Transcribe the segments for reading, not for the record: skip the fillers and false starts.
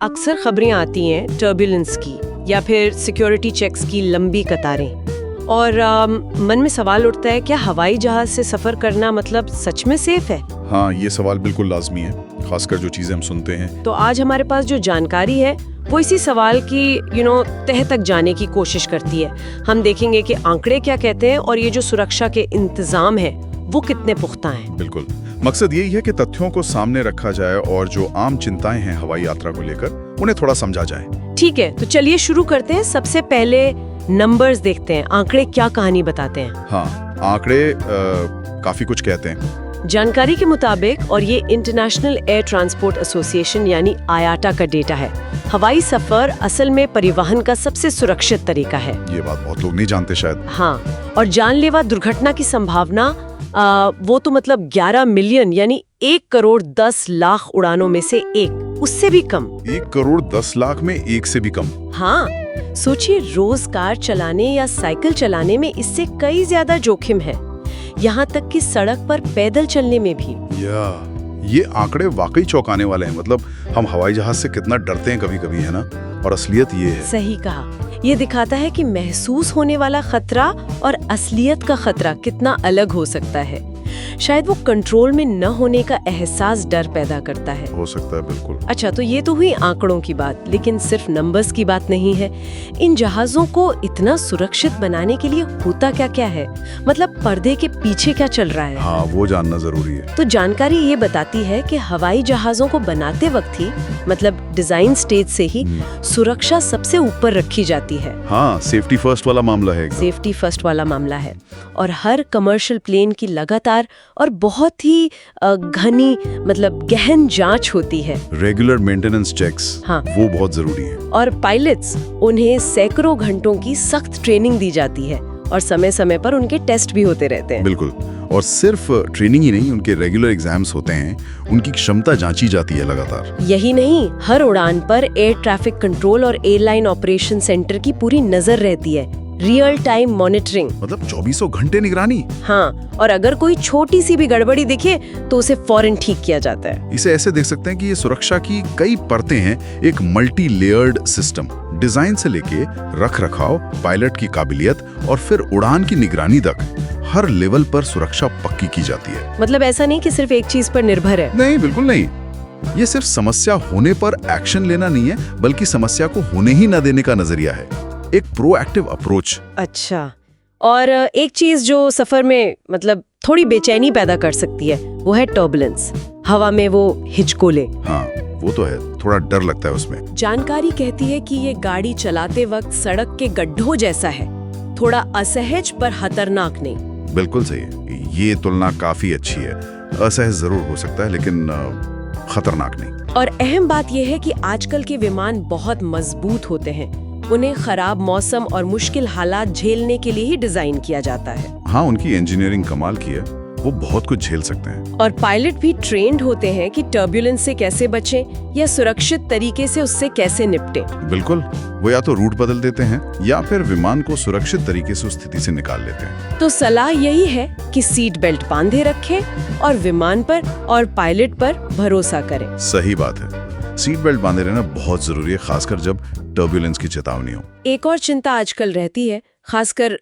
अक्सर खबरें आती हैं टर्बुलेंस की या फिर सिक्योरिटी चेक्स की लंबी कतारें और मन में सवाल उठता है, क्या हवाई जहाज से सफर करना मतलब सच में सेफ है? हाँ, ये सवाल बिल्कुल लाजमी है, खासकर जो चीजें हम सुनते हैं। तो आज हमारे पास जो जानकारी है वो इसी सवाल की तह तक जाने की कोशिश करती है। हम देखेंगे कि आंकड़े क्या कहते हैं और ये जो सुरक्षा के इंतजाम है वो कितने पुख्ता हैं। बिल्कुल, मकसद यही है कि तथ्यों को सामने रखा जाए और जो आम चिंताएं हैं हवाई यात्रा को लेकर उन्हें थोड़ा समझा जाए। ठीक है, तो चलिए शुरू करते हैं। सबसे पहले नंबर्स देखते हैं, आंकड़े क्या कहानी बताते हैं। हाँ, आंकड़े काफी कुछ कहते हैं। जानकारी के मुताबिक, और ये इंटरनेशनल एयर ट्रांसपोर्ट एसोसिएशन यानी आयाटा का डेटा है, हवाई सफर असल में परिवहन का सबसे सुरक्षित तरीका है। ये बात बहुत लोग नहीं जानते शायद। हाँ, और जानलेवा दुर्घटना की संभावना वो तो मतलब 11 मिलियन यानी 1 करोड़ 10 लाख उड़ानों में से एक, उससे भी कम। 1 करोड़ 10 लाख में एक से भी कम। हाँ, सोचिए, रोज कार चलाने या साइकिल चलाने में इससे कई ज्यादा जोखिम है, यहाँ तक कि सड़क पर पैदल चलने में भी। ये आंकड़े वाकई चौंकाने वाले हैं। मतलब हम हवाई जहाज से कितना डरते हैं कभी-कभी, है ना? और असलियत ये है। सही कहा, ये दिखाता है कि महसूस होने वाला खतरा और असलियत का खतरा कितना अलग हो सकता है। शायद वो कंट्रोल में न होने का एहसास डर पैदा करता है। हो सकता है, बिल्कुल। अच्छा, तो ये तो हुई आंकड़ों की बात, लेकिन सिर्फ नंबर्स की बात नहीं है। इन जहाजों को इतना सुरक्षित बनाने के लिए होता क्या क्या है, मतलब पर्दे के पीछे क्या चल रहा है। हाँ, वो जानना जरूरी है। तो जानकारी ये बताती है कि हवाई जहाजों को बनाते वक्त ही, मतलब डिजाइन स्टेज से ही सुरक्षा सबसे ऊपर रखी जाती है। हाँ, सेफ्टी फर्स्ट वाला मामला है एकदम। सेफ्टी फर्स्ट वाला मामला है, और हर कमर्शियल प्लेन की लगातार और बहुत ही घनी, मतलब गहन जांच होती है। रेगुलर मेंटेनेंस चेक्स, हाँ, वो बहुत जरूरी है। और पायलट्स, उन्हें सैकड़ों घंटों की सख्त ट्रेनिंग दी जाती है और समय समय पर उनके टेस्ट भी होते रहते हैं। बिल्कुल, और सिर्फ ट्रेनिंग ही नहीं, उनके रेगुलर एग्जाम्स होते हैं, उनकी क्षमता जांची जाती है लगातार। यही नहीं, हर उड़ान पर एयर ट्रैफिक कंट्रोल और एयरलाइन ऑपरेशन सेंटर की पूरी नजर रहती है। रियल टाइम मॉनिटरिंग, मतलब 24 घंटे निगरानी। हाँ, और अगर कोई छोटी सी भी गड़बड़ी दिखे तो उसे फौरन ठीक किया जाता है। इसे ऐसे देख सकते हैं कि ये सुरक्षा की कई परतें हैं, एक मल्टी लेयर्ड सिस्टम। डिजाइन से लेके रख रखाव, पायलट की काबिलियत और फिर उड़ान की निगरानी तक हर लेवल पर सुरक्षा पक्की की जाती है। मतलब ऐसा नहीं कि सिर्फ एक चीज पर निर्भर है। नहीं, बिल्कुल नहीं। ये सिर्फ समस्या होने पर एक्शन लेना नहीं है, बल्कि समस्या को होने ही न देने का नजरिया है, एक प्रोएक्टिव अप्रोच। अच्छा, और एक चीज जो सफर में मतलब थोड़ी बेचैनी पैदा कर सकती है वो है टर्बुलेंस, हवा में वो हिचकोले। हाँ, वो तो है, थोड़ा डर लगता है उसमें। जानकारी कहती है कि ये गाड़ी चलाते वक्त सड़क के गड्ढों जैसा है, थोड़ा असहज पर खतरनाक नहीं। बिल्कुल सही है, ये तुलना काफी अच्छी है। असहज जरूर हो सकता है, लेकिन खतरनाक नहीं। और अहम बात यह है कि आजकल के विमान बहुत मजबूत होते हैं, उन्हें खराब मौसम और मुश्किल हालात झेलने के लिए ही डिजाइन किया जाता है। हाँ, उनकी इंजीनियरिंग कमाल की है, वो बहुत कुछ झेल सकते हैं। और पायलट भी ट्रेंड होते हैं कि टर्बुलेंस से कैसे बचें या सुरक्षित तरीके से उससे कैसे निपटें। बिल्कुल, वो या तो रूट बदल देते हैं या फिर विमान को सुरक्षित तरीके से उस स्थिति से निकाल लेते हैं। तो सलाह यही है कि सीट बेल्ट बांधे रखें और विमान पर और पायलट पर भरोसा करें। सही बात है, सीट बेल्ट बांधे रहना बहुत जरूरी है, खासकर जब टर्बुलेंस की चेतावनी हो। एक और चिंता आजकल रहती है, खासकर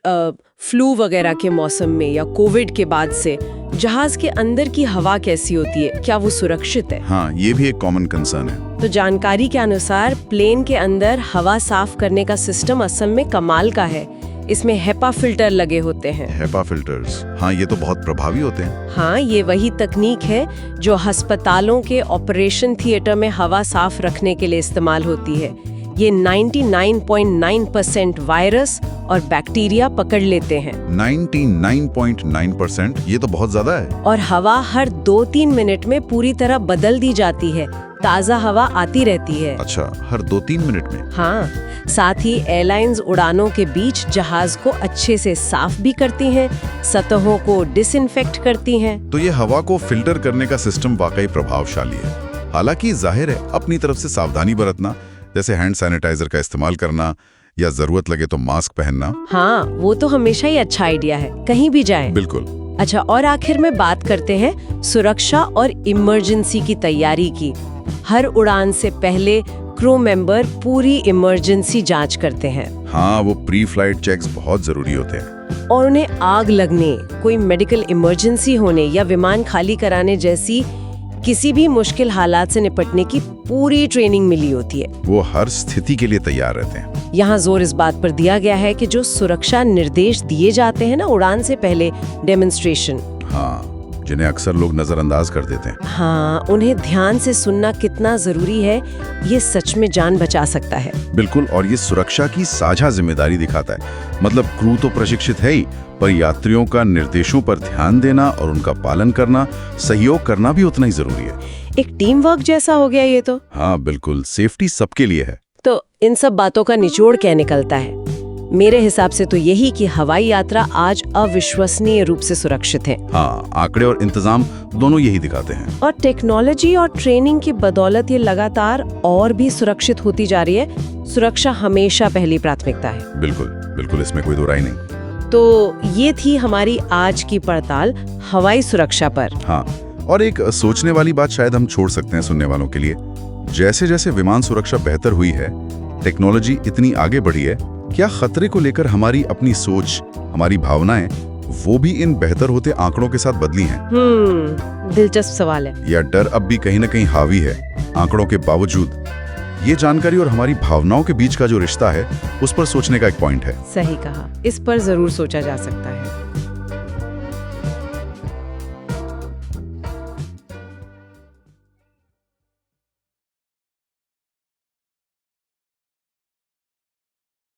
फ्लू वगैरह के मौसम में या कोविड के बाद से, जहाज के अंदर की हवा कैसी होती है, क्या वो सुरक्षित है? हाँ, ये भी एक कॉमन कंसर्न है। तो जानकारी के अनुसार प्लेन के अंदर हवा साफ करने का सिस्टम असल में कमाल का है। इसमें हेपा फिल्टर लगे होते हैं। हेपा फिल्टर्स, हाँ, ये तो बहुत प्रभावी होते हैं। हाँ, ये वही तकनीक है जो अस्पतालों के ऑपरेशन थिएटर में हवा साफ रखने के लिए इस्तेमाल होती है। ये 99.9% वायरस और बैक्टीरिया पकड़ लेते हैं। 99.9%, ये तो बहुत ज्यादा है। और हवा हर 2-3 मिनट में पूरी तरह बदल दी जाती है, ताज़ा हवा आती रहती है। अच्छा, हर 2-3 मिनट में? हाँ, साथ ही एयरलाइंस उड़ानों के बीच जहाज को अच्छे से साफ भी करती हैं, सतहों को डिसइंफेक्ट करती हैं। तो ये हवा को फिल्टर करने का सिस्टम वाकई प्रभावशाली है। हालांकि जाहिर है, अपनी तरफ से सावधानी बरतना, जैसे हैंड सैनिटाइजर का इस्तेमाल करना या जरूरत लगे तो मास्क पहनना। हाँ, वो तो हमेशा ही अच्छा आइडिया है, कहीं भी जाएं। बिल्कुल। अच्छा, और आखिर में बात करते हैं सुरक्षा और इमरजेंसी की तैयारी की। हर उड़ान से पहले क्रू मेंबर पूरी इमरजेंसी जांच करते हैं हाँ, वो प्री फ्लाइट चेक्स बहुत जरूरी होते हैं। और उन्हें आग लगने, कोई मेडिकल इमरजेंसी होने या विमान खाली कराने जैसी किसी भी मुश्किल हालात से निपटने की पूरी ट्रेनिंग मिली होती है। वो हर स्थिति के लिए तैयार रहते हैं। यहाँ जोर इस बात पर दिया गया है कि जो सुरक्षा निर्देश दिए जाते हैं ना उड़ान से पहले, डेमोन्स्ट्रेशन, हाँ, जिन्हें अक्सर लोग नजरअंदाज कर देते हैं। हाँ, उन्हें ध्यान से सुनना कितना जरूरी है, ये सच में जान बचा सकता है। बिल्कुल, और ये सुरक्षा की साझा जिम्मेदारी दिखाता है। मतलब क्रू तो प्रशिक्षित है ही, पर यात्रियों का निर्देशों पर ध्यान देना और उनका पालन करना, सहयोग करना भी उतना ही जरूरी है। एक टीम वर्क जैसा हो गया ये तो। हाँ बिल्कुल, सेफ्टी सबके लिए है। तो इन सब बातों का निचोड़ क्या निकलता है? मेरे हिसाब से तो यही कि हवाई यात्रा आज अविश्वसनीय रूप से सुरक्षित है। हाँ, आंकड़े और इंतजाम दोनों यही दिखाते हैं। और टेक्नोलॉजी और ट्रेनिंग की बदौलत ये लगातार और भी सुरक्षित होती जा रही है। सुरक्षा हमेशा पहली प्राथमिकता है। बिल्कुल बिल्कुल, इसमें कोई दो राय नहीं। तो ये थी हमारी आज की पड़ताल हवाई सुरक्षा पर। हाँ, और एक सोचने वाली बात शायद हम छोड़ सकते हैं सुनने वालों के लिए। जैसे जैसे विमान सुरक्षा बेहतर हुई है, टेक्नोलॉजी इतनी आगे बढ़ी है, क्या खतरे को लेकर हमारी अपनी सोच, हमारी भावनाएं, वो भी इन बेहतर होते आंकड़ों के साथ बदली हैं? दिलचस्प सवाल है। या डर अब भी कहीं न कहीं हावी है आंकड़ों के बावजूद? ये जानकारी और हमारी भावनाओं के बीच का जो रिश्ता है, उस पर सोचने का एक पॉइंट है। सही कहा, इस पर जरूर सोचा जा सकता है।